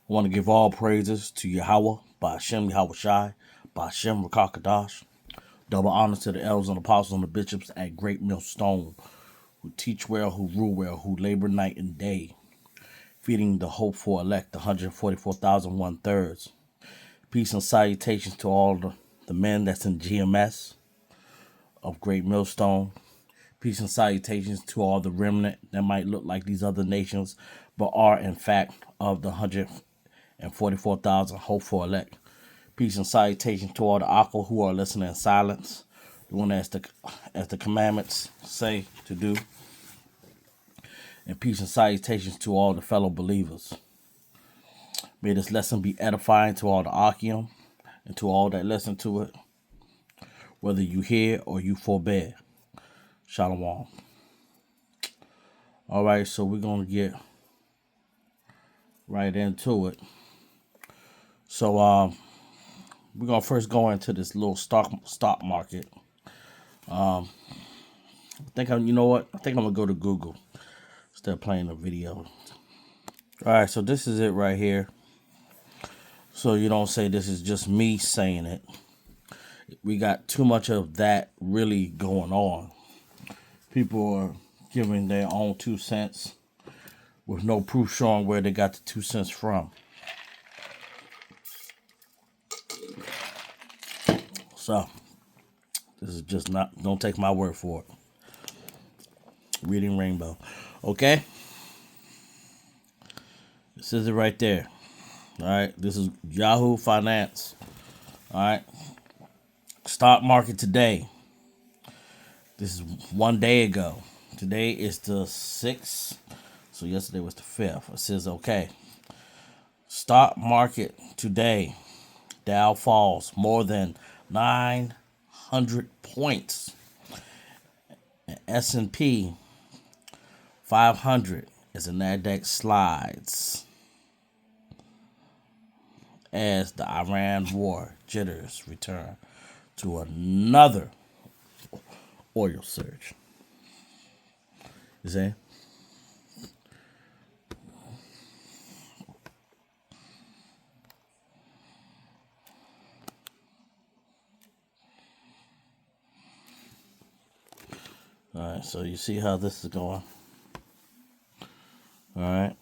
I want to give all praises to Yahawah, by Hashem Yahweh Shai, by Hashem Rakakadash. Double honor to the elders and apostles and the bishops at Great Millstone, who teach well, who rule well, who labor night and day, feeding the hope for elect, the 144,000 thirds. Peace and salutations to all the men that's in GMS of Great Millstone. Peace and salutations to all the remnant that might look like these other nations, but are in fact of the 144,000 hopeful elect. Peace and salutations to all the Akal who are listening in silence, doing as the commandments say to do. And peace and salutations to all the fellow believers. May this lesson be edifying to all the Akim and to all that listen to it, whether you hear or you forbear. Shalom. All right, so we're going to get right into it. So we're going to first go into this little stock market. I think I'm going to go to Google instead of playing the video. All right, so this is it right here. So you don't say this is just me saying it. We got too much of that really going on. People are giving their own 2 cents with no proof showing where they got the 2 cents from. So, this is just not, don't take my word for it. Reading Rainbow. Okay? This is it right there. All right? This is Yahoo Finance. All right? Stock market today. This is 1 day ago. Today is the 6th. So yesterday was the 5th. It says, okay. Stock market today. Dow falls more than 900 points. And S&P 500 as the NASDAQ slides as the Iran war jitters return to another oil surge. You see? All right, so you see how this is going. All right.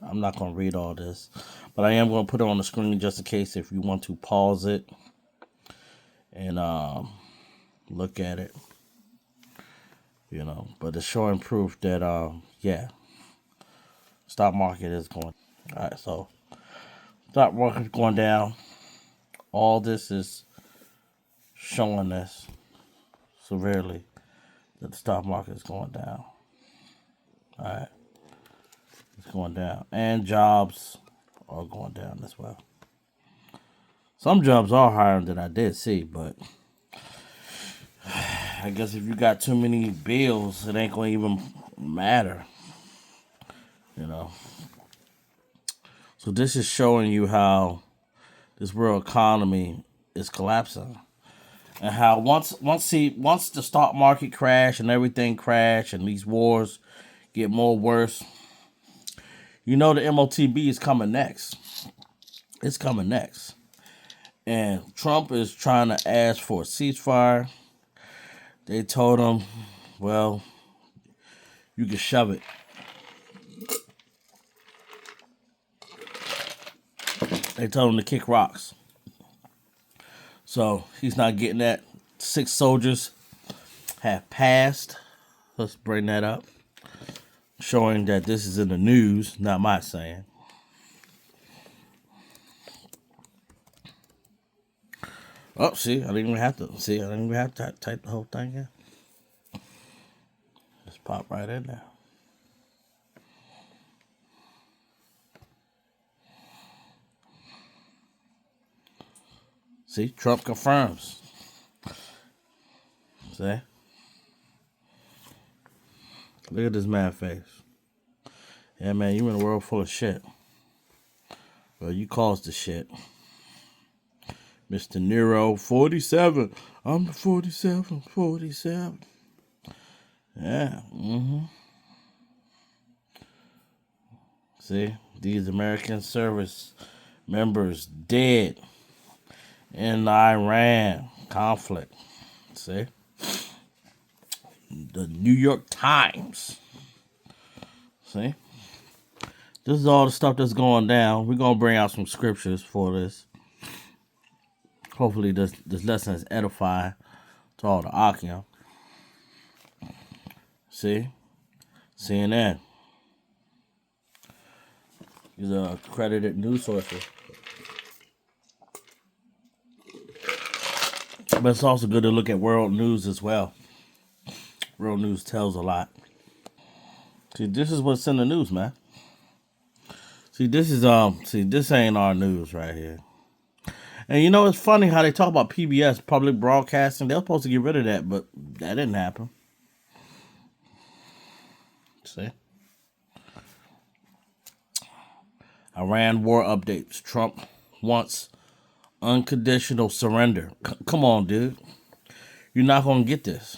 I'm not going to read all this, but I am going to put it on the screen just in case if you want to pause it and look at it. You know, but it's showing proof that, yeah, stock market is going. All right, so stock market is going down. All this is showing us severely that the stock market is going down. All right, it's going down, and jobs are going down as well. Some jobs are higher than I did see, but I guess if you got too many bills, it ain't going to even matter. You know. So this is showing you how this world economy is collapsing. And how once the stock market crash and everything crash and these wars get more worse, you know the MOTB is coming next. It's coming next. And Trump is trying to ask for a ceasefire. They told him, well, you can shove it. They told him to kick rocks. So he's not getting that. 6 soldiers have passed. Let's bring that up. Showing that this is in the news, not my saying. Oh, see, I didn't even have to type the whole thing in. Just pop right in there. See, Trump confirms. See? Look at this mad face. Yeah, man, you in a world full of shit. Well, you caused the shit. Mr. Nero, 47. I'm the 47. Yeah, See, these American service members dead in the Iran conflict. See, the New York Times. See, this is all the stuff that's going down. We're gonna bring out some scriptures for this. Hopefully, this lesson is edifying to all the Akim. See, CNN. These are accredited news sources. But it's also good to look at world news as well. World news tells a lot. See, this is what's in the news, man. See, this ain't our news right here. And you know, it's funny how they talk about PBS, public broadcasting. They're supposed to get rid of that, but that didn't happen. See? Iran war updates. Trump wants unconditional surrender. Come on, dude. You're not going to get this.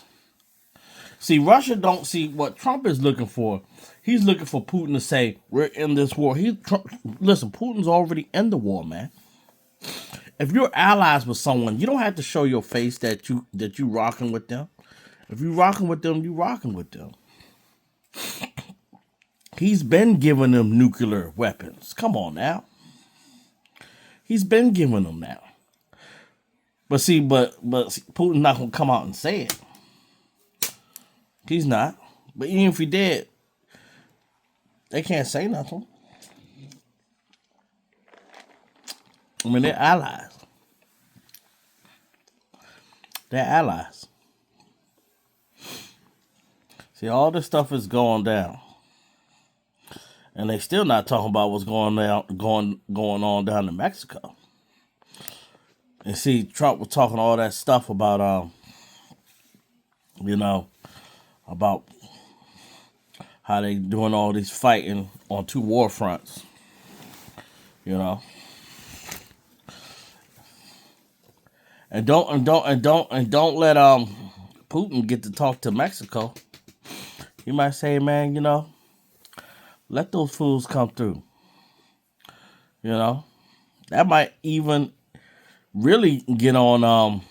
See, Russia don't see what Trump is looking for. He's looking for Putin to say, we're in this war. Listen, Putin's already in the war, man. If you're allies with someone, you don't have to show your face that you rocking with them. If you rocking with them, you rocking with them. He's been giving them nuclear weapons. Come on now. He's been giving them now. But Putin's not gonna come out and say it. He's not. But even if he did, they can't say nothing. I mean, they're allies. They're allies. See, all this stuff is going down. And they still not talking about what's going on down in Mexico. And see, Trump was talking all that stuff about about how they doing all this fighting on two war fronts. You know. And don't let Putin get to talk to Mexico. You might say, man, let those fools come through. That might even really get on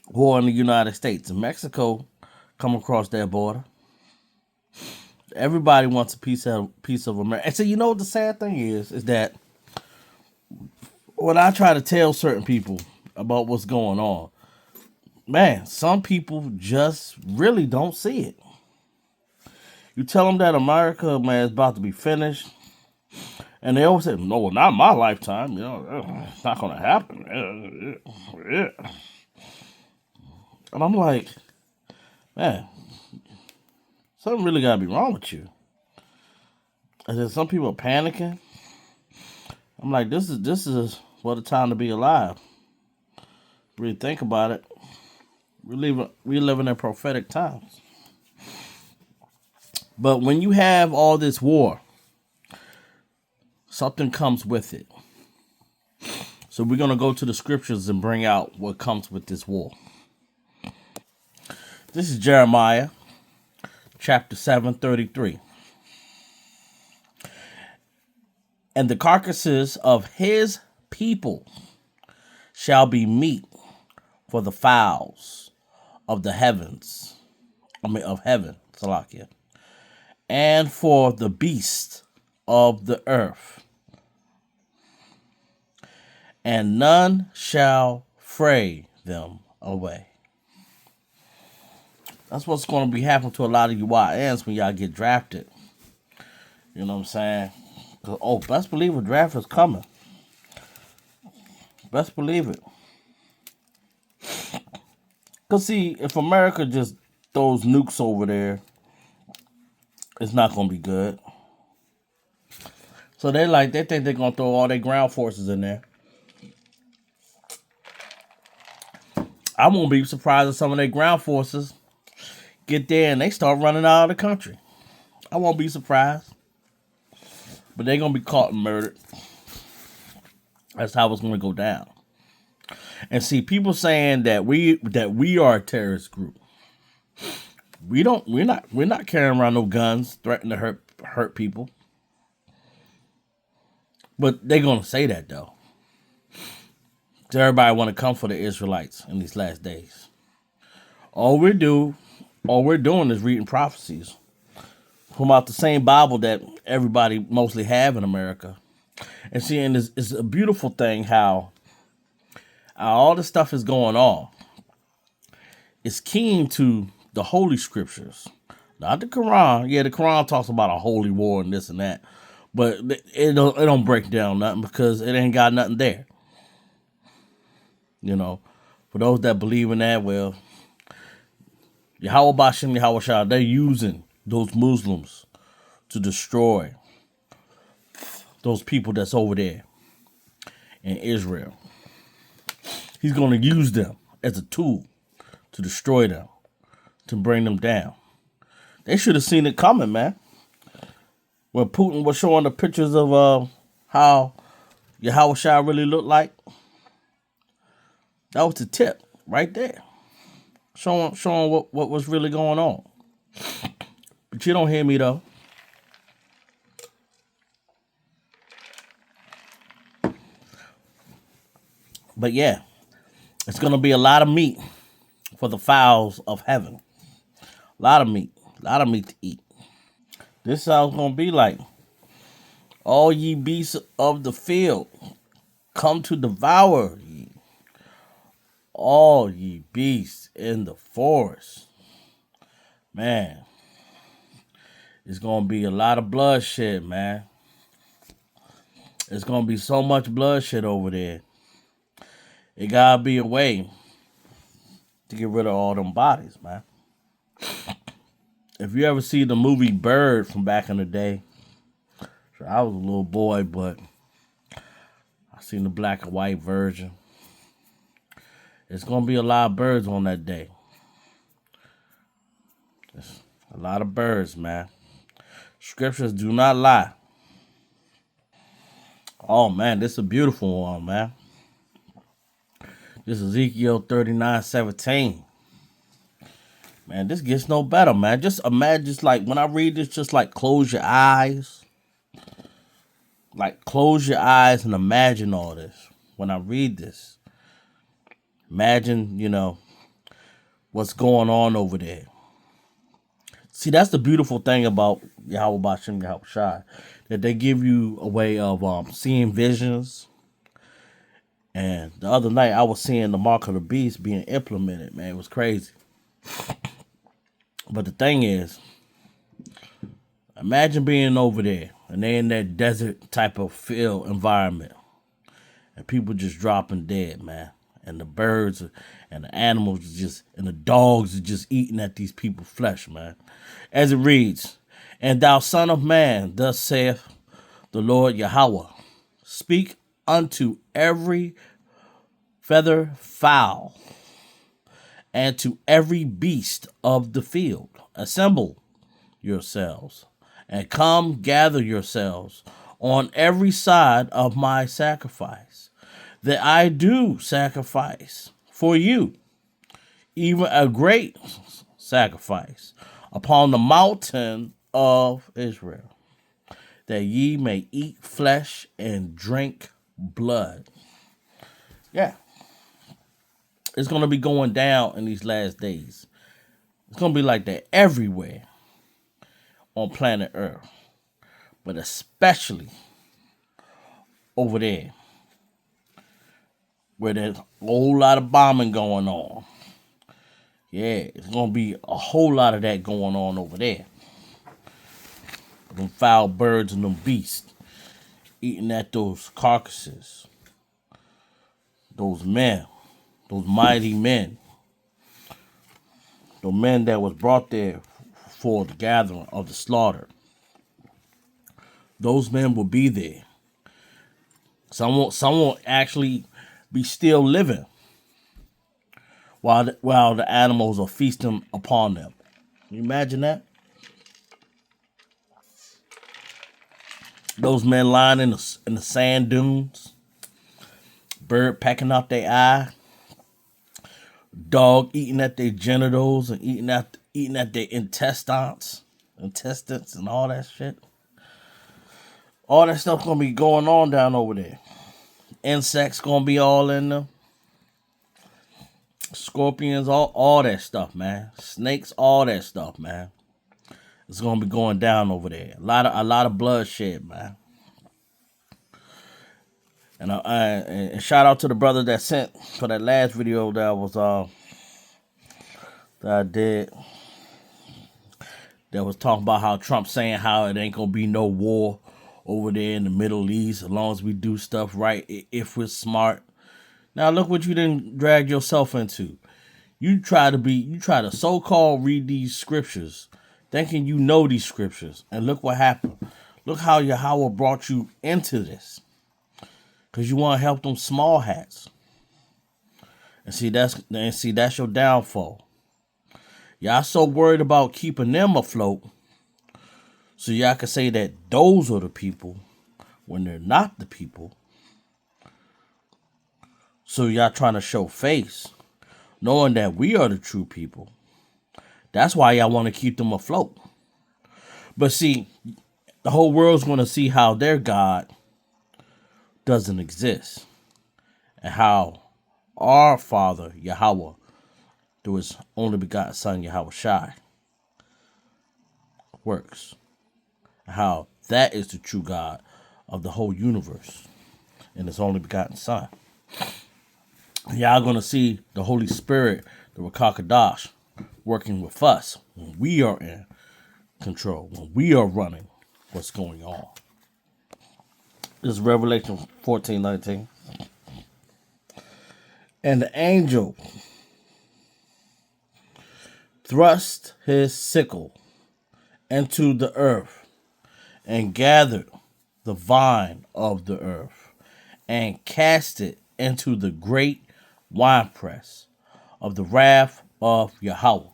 war in the United States. And Mexico come across that border. Everybody wants a piece of America. And so what the sad thing is that when I try to tell certain people about what's going on, man, some people just really don't see it. You tell them that America, man, is about to be finished, and they always say, no, well, not in my lifetime. It's not going to happen. And I'm like, man, something really got to be wrong with you. And then some people are panicking. I'm like, this is what a time to be alive. Really think about it. We living in prophetic times. But when you have all this war, something comes with it. So we're going to go to the scriptures and bring out what comes with this war. This is Jeremiah chapter 7:33. And the carcasses of his people shall be meat for the fowls of the heavens. Of heaven, Salakia. And for the beasts of the earth. And none shall fray them away. That's what's going to be happening to a lot of you YNs when y'all get drafted. You know what I'm saying? Best believe a draft is coming. Best believe it. Because see, if America just throws nukes over there, it's not going to be good. So they think they're going to throw all their ground forces in there. I won't be surprised if some of their ground forces get there and they start running out of the country. I won't be surprised. But they're going to be caught and murdered. That's how it's going to go down. And see, people saying that we are a terrorist group. We're not carrying around no guns, threatening to hurt people. But they're gonna say that though. So everybody want to come for the Israelites in these last days. All we do, all we're doing is reading prophecies from out the same Bible that everybody mostly have in America. And seeing it's a beautiful thing how all this stuff is going on. It's keen to the holy scriptures, not the Quran. Yeah, the Quran talks about a holy war and this and that, but it don't break down nothing because it ain't got nothing there. You know, for those that believe in that, well, Yahawah Bashem Yahawah Shah, they're using those Muslims to destroy those people that's over there in Israel. He's going to use them as a tool to destroy them, to bring them down. They should have seen it coming, man. When Putin was showing the pictures of how Yahawah Shah really looked like, that was the tip right there. Showing what was really going on. But you don't hear me though. But yeah, it's going to be a lot of meat for the fowls of heaven. A lot of meat to eat. This is how it's going to be like. All ye beasts of the field, come to devour ye. All ye beasts in the forest. Man, it's going to be a lot of bloodshed, man. It's going to be so much bloodshed over there. It got to be a way to get rid of all them bodies, man. If you ever see the movie Bird from back in the day, so I was a little boy, but I seen the black and white version. It's going to be a lot of birds on that day. It's a lot of birds, man. Scriptures do not lie. Oh, man, this is a beautiful one, man. This is Ezekiel 39:17. Man, this gets no better, man. Just imagine, just like when I read this, just like close your eyes. Like close your eyes and imagine all this. When I read this, imagine, what's going on over there. See, that's the beautiful thing about Yahawah Bashem Yahawah Shai, that they give you a way of seeing visions. And the other night, I was seeing the mark of the beast being implemented, man. It was crazy. But the thing is, imagine being over there, and they're in that desert type of field environment, and people just dropping dead, man. And the birds and the animals and the dogs are just eating at these people's flesh, man. As it reads, and thou son of man, thus saith the Lord Yahawah, speak unto every feather fowl and to every beast of the field. Assemble yourselves and come gather yourselves on every side of my sacrifice, that I do sacrifice for you, even a great sacrifice upon the mountain of Israel, that ye may eat flesh and drink blood. Yeah. It's going to be going down in these last days. It's going to be like that everywhere on planet Earth, but especially over there where there's a whole lot of bombing going on. Yeah, it's going to be a whole lot of that going on over there. Them foul birds and them beasts eating at those carcasses. Those men, those mighty men. The men that was brought there for the gathering of the slaughter. Those men will be there. Some will actually be still living while the animals are feasting upon them. Can you imagine that? Those men lying in the sand dunes, bird pecking out their eye, dog eating at their genitals and eating at their intestines and all that shit. All that stuff gonna be going on down over there. Insects gonna be all in them. Scorpions, all that stuff, man. Snakes, all that stuff, man. It's gonna be going down over there. A lot of bloodshed, man. And shout out to the brother that sent for that last video that I did, that was talking about how Trump saying how it ain't gonna be no war over there in the Middle East as long as we do stuff right, if we're smart. Now look what you didn't drag yourself into. You try to so-called read these scriptures, thinking you know these scriptures, and look what happened. Look how Yahawah brought you into this, because you want to help them small hats. And see that's your downfall. Y'all so worried about keeping them afloat, so y'all can say that those are the people when they're not the people. So y'all trying to show face, knowing that we are the true people. That's why y'all want to keep them afloat. But see, the whole world's going to see how their God doesn't exist, and how our Father, Yahawah, through his only begotten Son, Yahawah Shai, works. How that is the true God of the whole universe and his only begotten Son. Y'all going to see the Holy Spirit, the Rakakadash, working with us when we are in control, when we are running what's going on. This is Revelation 14:19. And the angel thrust his sickle into the earth and gathered the vine of the earth and cast it into the great winepress of the wrath of Yahawah.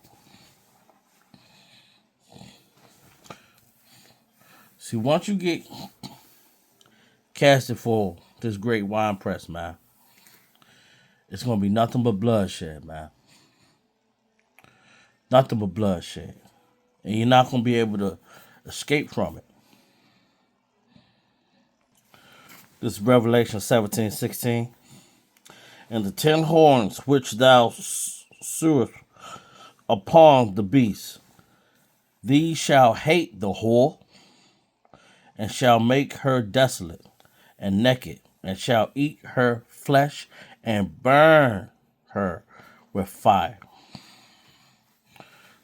See, once you get casted for this great winepress, man, it's going to be nothing but bloodshed, man. Nothing but bloodshed. And you're not going to be able to escape from it. This is Revelation 17:16. And the 10 horns which thou sewest upon the beast, these shall hate the whore, and shall make her desolate and naked, and shall eat her flesh and burn her with fire.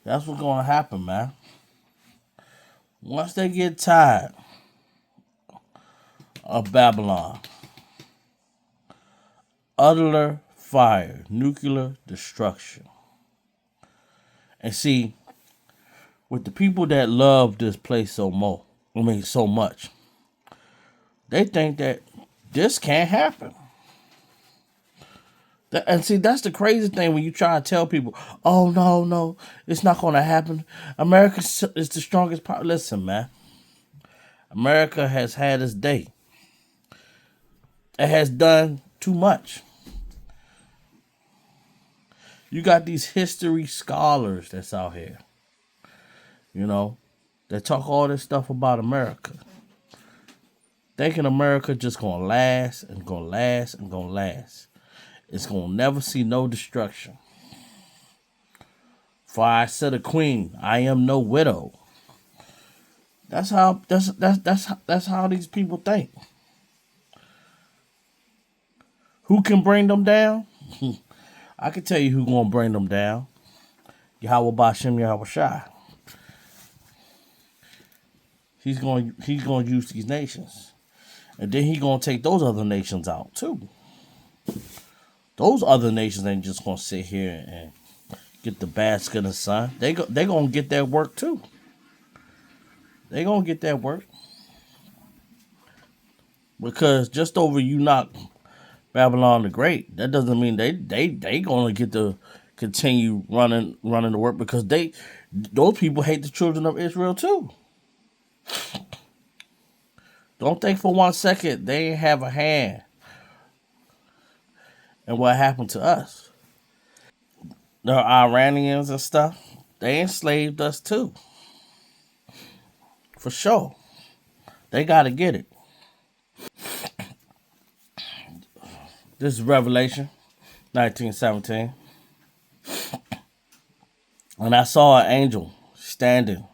That's what's going to happen, man. Once they get tired of Babylon, utter fire, nuclear destruction. And see, with the people that love this place so much, they think that this can't happen. And see, that's the crazy thing when you try to tell people, oh, no, it's not going to happen. America is the strongest power. Listen, man. America has had its day. It has done too much. You got these history scholars that's out here, that talk all this stuff about America, thinking America just going to last and going to last and going to last. It's going to never see no destruction. For I said a queen, I am no widow. That's how these people think. Who can bring them down? I can tell you who gonna bring them down. Yahawah Bashem Yahawah Shai. He's going to use these nations, and then he's gonna take those other nations out too. Those other nations ain't just gonna sit here and get the basket of the sun. They gonna get that work too. They gonna get that work, because just over you knock Babylon the Great, that doesn't mean they gonna get to continue running the work, because those people hate the children of Israel too. Don't think for 1 second they ain't have a hand in what happened to us. The Iranians and stuff, they enslaved us too. For sure. They gotta get it. This is Revelation 19:17. And I saw an angel standing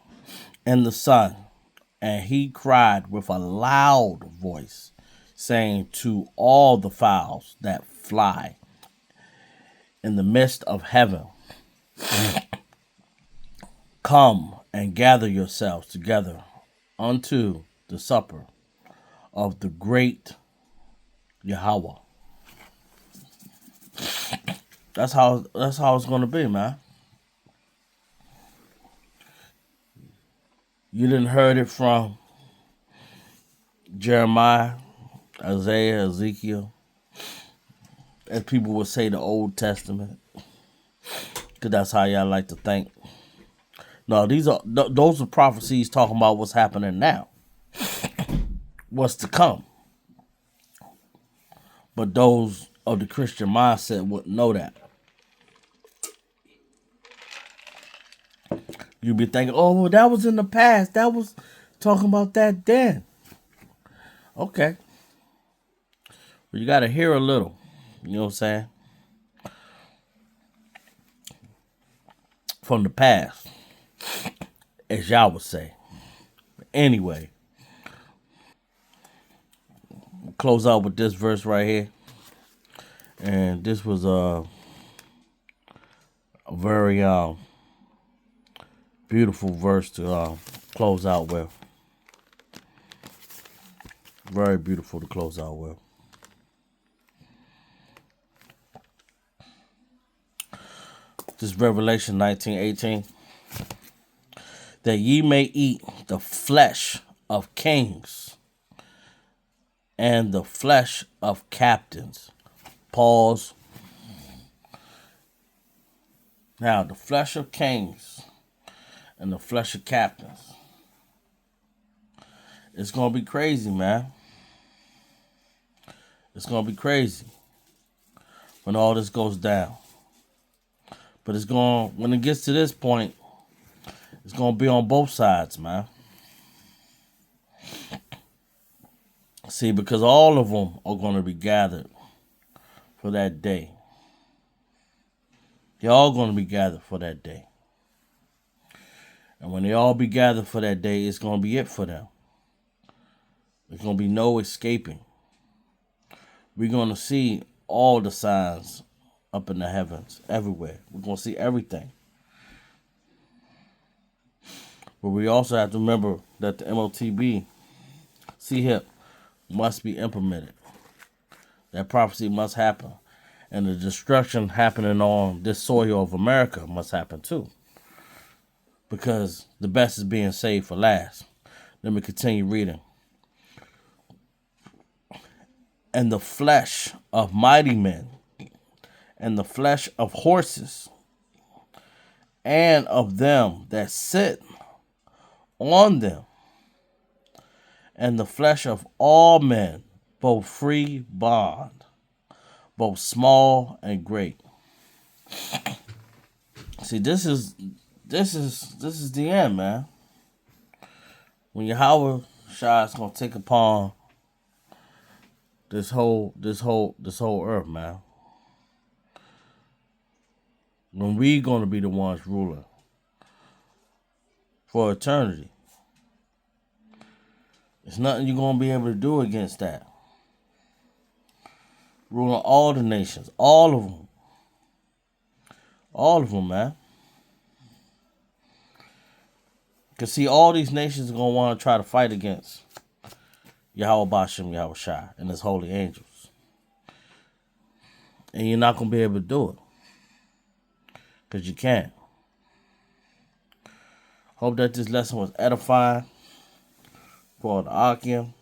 in the sun, and he cried with a loud voice, saying to all the fowls that fly in the midst of heaven, come and gather yourselves together unto the supper of the great Yahawah. That's how it's gonna be, man. You didn't heard it from Jeremiah, Isaiah, Ezekiel, as people would say the Old Testament, because that's how y'all like to think. No, those are prophecies talking about what's happening now, what's to come. But those of the Christian mindset wouldn't know that. You'd be thinking, oh, well, that was in the past. That was talking about that then. Okay. Well, you got to hear a little. You know what I'm saying? From the past, as y'all would say. Anyway, close out with this verse right here. And this was a very beautiful verse to close out with. Very beautiful to close out with. This is Revelation 19:18. That ye may eat the flesh of kings and the flesh of captains. Pause. Now, the flesh of kings and the flesh of captains. It's going to be crazy, man. It's going to be crazy when all this goes down. But when it gets to this point, it's going to be on both sides, man. See, because all of them are going to be gathered for that day. They're all going to be gathered for that day. And when they all be gathered for that day, it's going to be it for them. There's going to be no escaping. We're going to see all the signs up in the heavens, everywhere. We're going to see everything. But we also have to remember that the MOTB, CHIP, must be implemented. That prophecy must happen. And the destruction happening on this soil of America must happen too. Because the best is being saved for last. Let me continue reading. And the flesh of mighty men, and the flesh of horses, and of them that sit on them, and the flesh of all men, both free bond, both small and great. See, this is the end, man. When Yahawah Shai is gonna take upon this whole earth, man. When we gonna be the ones ruling for eternity. There's nothing you're gonna be able to do against that. Ruling all the nations, all of them. All of them, man. Because see, all these nations are going to want to try to fight against Yahawah Bashem, Yahawah Shai, and his holy angels. And you're not going to be able to do it. Because you can't. Hope that this lesson was edifying for the Akim.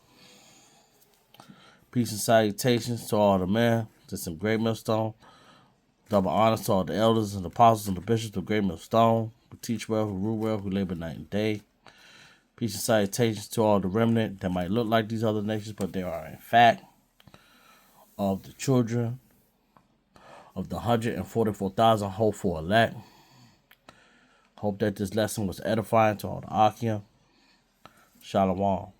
Peace and salutations to all the men. To some Great Millstone. Double honors to all the elders and the apostles and the bishops of Great Millstone. Who teach well, who rule well, who labor night and day. Peace and salutations to all the remnant that might look like these other nations, but they are in fact of the children of the 144,000 hopeful elect. Hope that this lesson was edifying to all the Akim. Shalom.